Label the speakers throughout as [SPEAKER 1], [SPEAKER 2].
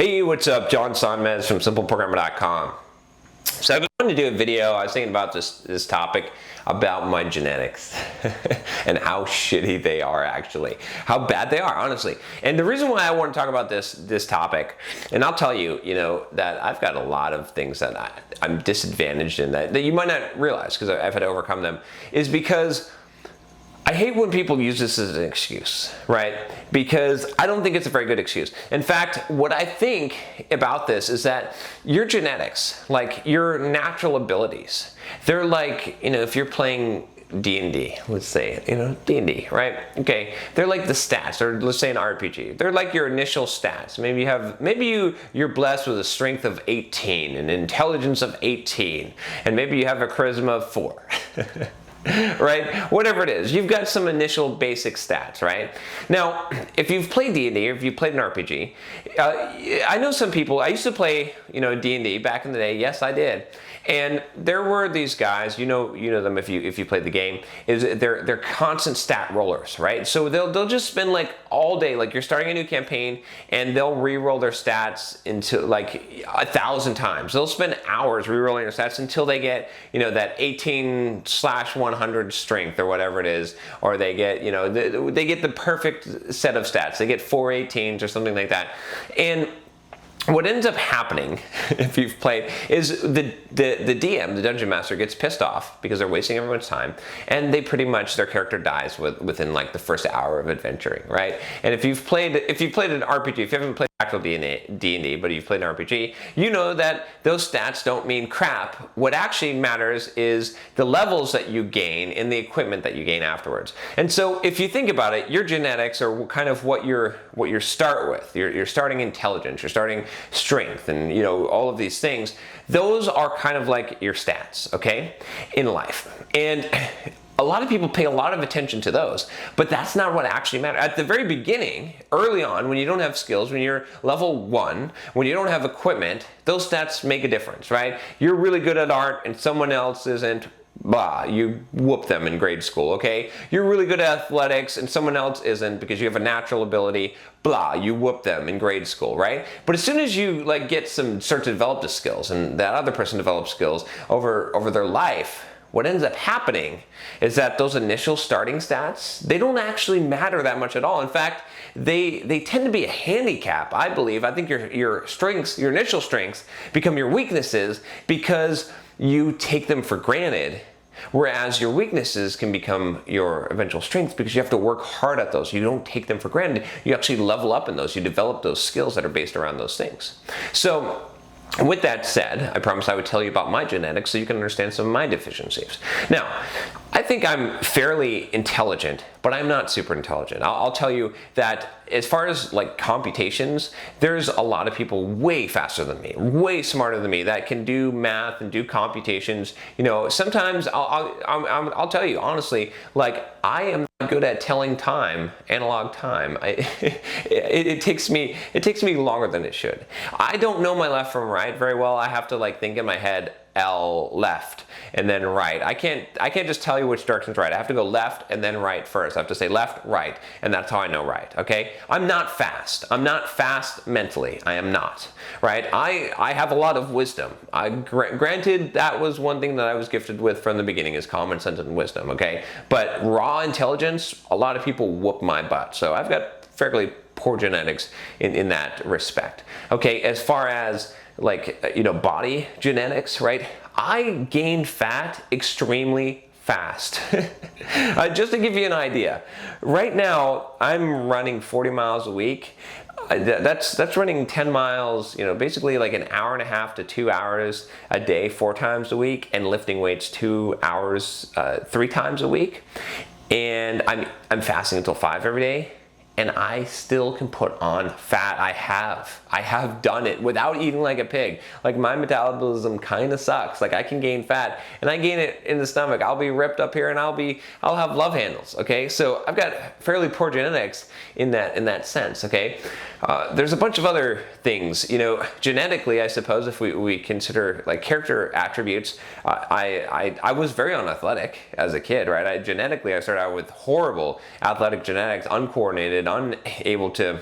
[SPEAKER 1] Hey, what's up? John Sonmez from simpleprogrammer.com. So I've been wanting to do a video. I was thinking about this topic about my genetics and how shitty they are, actually, how bad they are, honestly. And the reason why I want to talk about this topic, and I'll tell you, that I've got a lot of things that I'm disadvantaged in that you might not realize because I've had to overcome them, is because I hate when people use this as an excuse, right? Because I don't think it's a very good excuse. In fact, what I think about this is that your genetics, like your natural abilities, they're like, if you're playing D&D, let's say, D&D, right? Okay, they're like the stats, or let's say an RPG. They're like your initial stats. Maybe you're blessed with a strength of 18, an intelligence of 18, and maybe you have a charisma of 4. Right? Whatever it is, you've got some initial basic stats, right? Now, if you've played D&D or if you've played an RPG, I know some people. I used to play, D&D back in the day. Yes, I did. And there were these guys, you know them if you played the game. They're constant stat rollers, right? So they'll just spend like all day, like you're starting a new campaign, and they'll re-roll their stats into like 1,000 times. They'll spend hours re-rolling their stats until they get that 18/100 strength or whatever it is, or they get they get the perfect set of stats. They get 4 18s or something like that, and what ends up happening, if you've played, is the DM, the Dungeon Master, gets pissed off because they're wasting everyone's time, and their character dies within like the first hour of adventuring, right? And if you've played an RPG, if you haven't played actual D&D, but you've played an RPG, you know that those stats don't mean crap. What actually matters is the levels that you gain and the equipment that you gain afterwards. And so if you think about it, your genetics are kind of what you start with. You're starting intelligence, you're starting strength, and all of these things. Those are kind of like your stats, okay, in life. And a lot of people pay a lot of attention to those, but that's not what actually matters. At the very beginning, early on, when you don't have skills, when you're level 1, when you don't have equipment, those stats make a difference, right? You're really good at art and someone else isn't, blah, you whoop them in grade school, okay? You're really good at athletics and someone else isn't because you have a natural ability, blah, you whoop them in grade school, right? But as soon as you start to develop the skills, and that other person develops skills over their life, what ends up happening is that those initial starting stats, they don't actually matter that much at all. In fact, they tend to be a handicap, I believe. I think your strengths, your initial strengths, become your weaknesses because you take them for granted, whereas your weaknesses can become your eventual strengths because you have to work hard at those. You don't take them for granted. You actually level up in those. You develop those skills that are based around those things. So with that said, I promised I would tell you about my genetics so you can understand some of my deficiencies. Now, I think I'm fairly intelligent, but I'm not super intelligent. I'll tell you that as far as like computations, there's a lot of people way faster than me, way smarter than me that can do math and do computations. Sometimes I'll tell you honestly, like I am not good at telling time, analog time. It takes me longer than it should. I don't know my left from right very well. I have to think in my head, L left and then right. I can't just tell you which direction's right. I have to go left and then right first. I have to say left, right, and that's how I know right, okay? I'm not fast. I'm not fast mentally. I am not, right? I have a lot of wisdom. Granted, that was one thing that I was gifted with from the beginning, is common sense and wisdom, okay? But raw intelligence, a lot of people whoop my butt. So I've got fairly poor genetics in that respect. Okay, as far as body genetics, right? I gained fat extremely fast. Just to give you an idea, right now I'm running 40 miles a week. That's running 10 miles, basically like an hour and a half to 2 hours a day, 4 times a week, and lifting weights 2 hours, 3 times a week. And I'm fasting until 5 every day. And I still can put on fat. I have done it without eating like a pig. Like my metabolism kind of sucks. Like I can gain fat and I gain it in the stomach. I'll be ripped up here and I'll have love handles. Okay, so I've got fairly poor genetics in that sense. Okay, there's a bunch of other things. Genetically, I suppose if we consider like character attributes, I was very unathletic as a kid. Right, genetically I started out with horrible athletic genetics, uncoordinated, unable to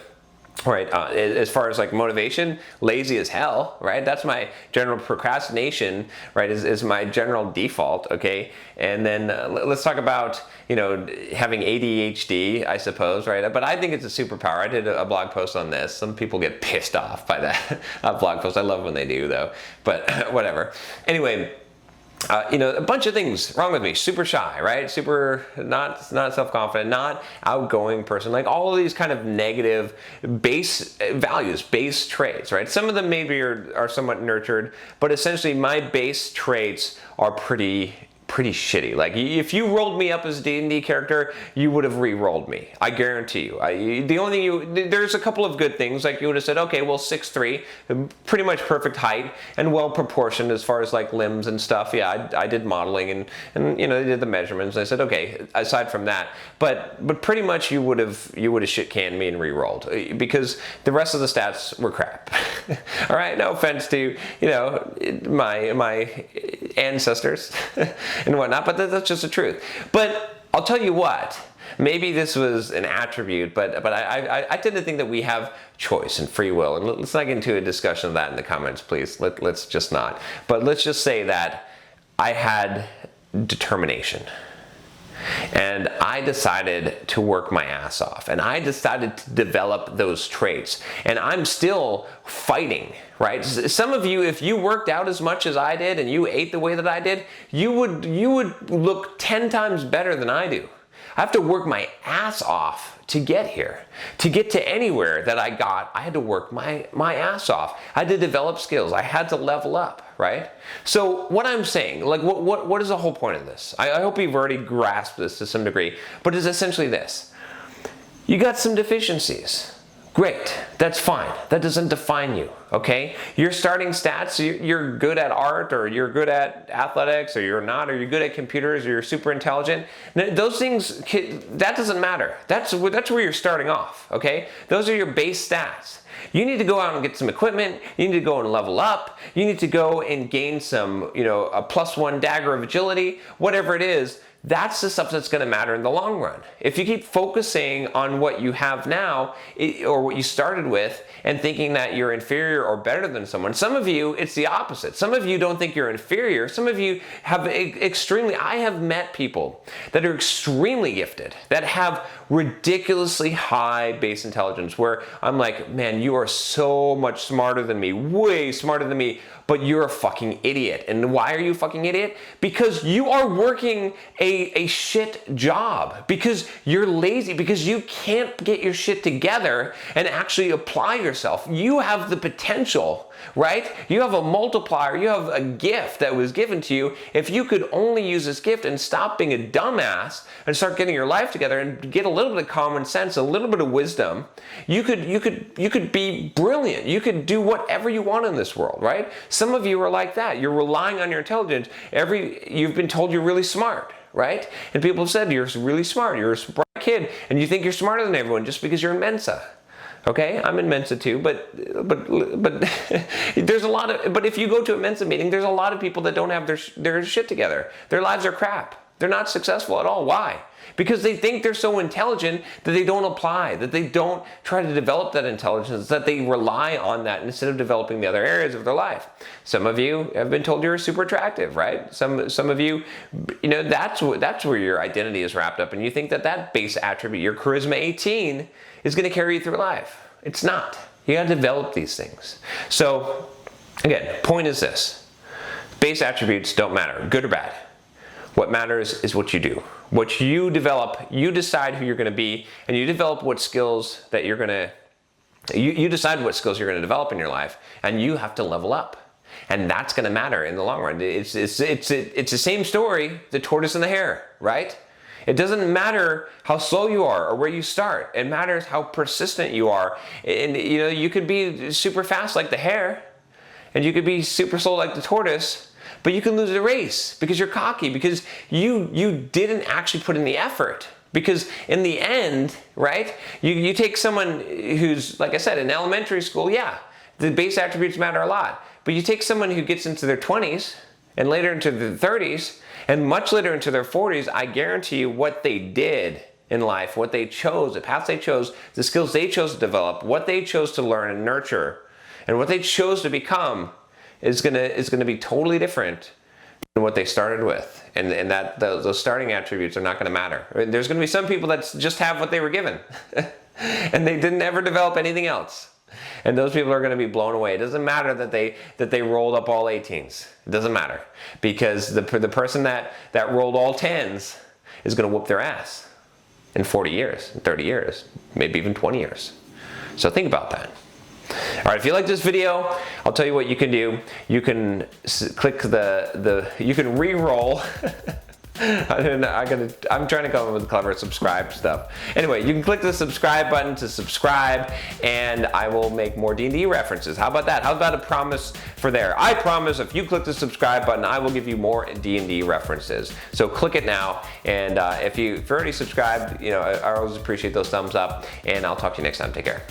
[SPEAKER 1] Right, as far as like motivation, lazy as hell, right? That's my general procrastination, right, is my general default, okay? And then let's talk about, having ADHD, I suppose, right? But I think it's a superpower. I did a blog post on this. Some people get pissed off by that blog post. I love when they do, though, but whatever. Anyway, a bunch of things wrong with me. Super shy, right? Super not self-confident, not outgoing person. Like all of these kind of negative base values, base traits, right? Some of them maybe are somewhat nurtured, but essentially my base traits are pretty shitty. Like if you rolled me up as a D&D character, you would have re-rolled me. I guarantee you. The only thing there's a couple of good things. Like you would have said, okay, well 6'3", pretty much perfect height and well proportioned as far as like limbs and stuff. Yeah, I did modeling and they did the measurements. And I said, okay, aside from that, but pretty much you would have shit canned me and re-rolled because the rest of the stats were crap. All right, no offense to my ancestors. And whatnot, but that's just the truth. But I'll tell you what, maybe this was an attribute, but I tend to think that we have choice and free will. And let's not get into a discussion of that in the comments, please. Let's just not. But let's just say that I had determination. And I decided to work my ass off, and I decided to develop those traits, and I'm still fighting, right? Some of you, if you worked out as much as I did and you ate the way that I did, you would look 10 times better than I do. I have to work my ass off to get here. To get to anywhere that I got, I had to work my ass off. I had to develop skills. I had to level up, right? So what I'm saying, like what is the whole point of this? I hope you've already grasped this to some degree, but it's essentially this. You got some deficiencies. Great, that's fine. That doesn't define you, okay? Your starting stats, you're good at art, or you're good at athletics, or you're not, or you're good at computers, or you're super intelligent. Those things, that doesn't matter. That's where you're starting off, okay? Those are your base stats. You need to go out and get some equipment. You need to go and level up. You need to go and gain some, a +1 dagger of agility, whatever it is. That's the stuff that's going to matter in the long run. If you keep focusing on what you have now or what you started with and thinking that you're inferior or better than someone, some of you, it's the opposite. Some of you don't think you're inferior. Some of you have I have met people that are extremely gifted, that have ridiculously high base intelligence, where I'm like, man, you are so much smarter than me, way smarter than me, but you're a fucking idiot. And why are you a fucking idiot? Because you are working a shit job, because you're lazy, because you can't get your shit together and actually apply yourself. You have the potential, right? You have a multiplier, you have a gift that was given to you. If you could only use this gift and stop being a dumbass and start getting your life together and get a little bit of common sense, a little bit of wisdom, you could be brilliant. You could do whatever you want in this world, right? Some of you are like that. You're relying on your intelligence. You've been told you're really smart, right? And people have said you're really smart, you're a bright kid, and you think you're smarter than everyone just because you're in Mensa. Okay, I'm in Mensa too, but there's a lot of, but if you go to a Mensa meeting, there's a lot of people that don't have their shit together. Their lives are crap. They're not successful at all. Why? Because they think they're so intelligent that they don't apply, that they don't try to develop that intelligence, that they rely on that instead of developing the other areas of their life. Some of you have been told you're super attractive, right? Some of you, that's where your identity is wrapped up, and you think that base attribute, your charisma 18, is going to carry you through life. It's not. You got to develop these things. So, again, point is this. Base attributes don't matter, good or bad. What matters is what you do. What you develop, you decide who you're going to be, and you develop what skills that you're going to, you decide what skills you're going to develop in your life, and you have to level up. And that's going to matter in the long run. It's the same story, the tortoise and the hare, right? It doesn't matter how slow you are or where you start. It matters how persistent you are. And you could be super fast like the hare, and you could be super slow like the tortoise, but you can lose the race because you're cocky, because you didn't actually put in the effort. Because in the end, right, you take someone who's, like I said, in elementary school, yeah, the base attributes matter a lot. But you take someone who gets into their 20s and later into their 30s and much later into their 40s, I guarantee you what they did in life, what they chose, the paths they chose, the skills they chose to develop, what they chose to learn and nurture, and what they chose to become is gonna be totally different than what they started with. And that those starting attributes are not gonna matter. I mean, there's gonna be some people that just have what they were given and they didn't ever develop anything else. And those people are going to be blown away. It doesn't matter that they rolled up all 18s. It doesn't matter, because the person that rolled all 10s is going to whoop their ass in 40 years, 30 years, maybe even 20 years. So think about that. All right, if you like this video, I'll tell you what you can do. You can click you can re-roll. I'm trying to come up with clever subscribe stuff. Anyway, you can click the subscribe button to subscribe, and I will make more D&D references. How about that? How about a promise for there? I promise if you click the subscribe button, I will give you more D&D references. So click it now, and if you've already subscribed, I always appreciate those thumbs up, and I'll talk to you next time. Take care.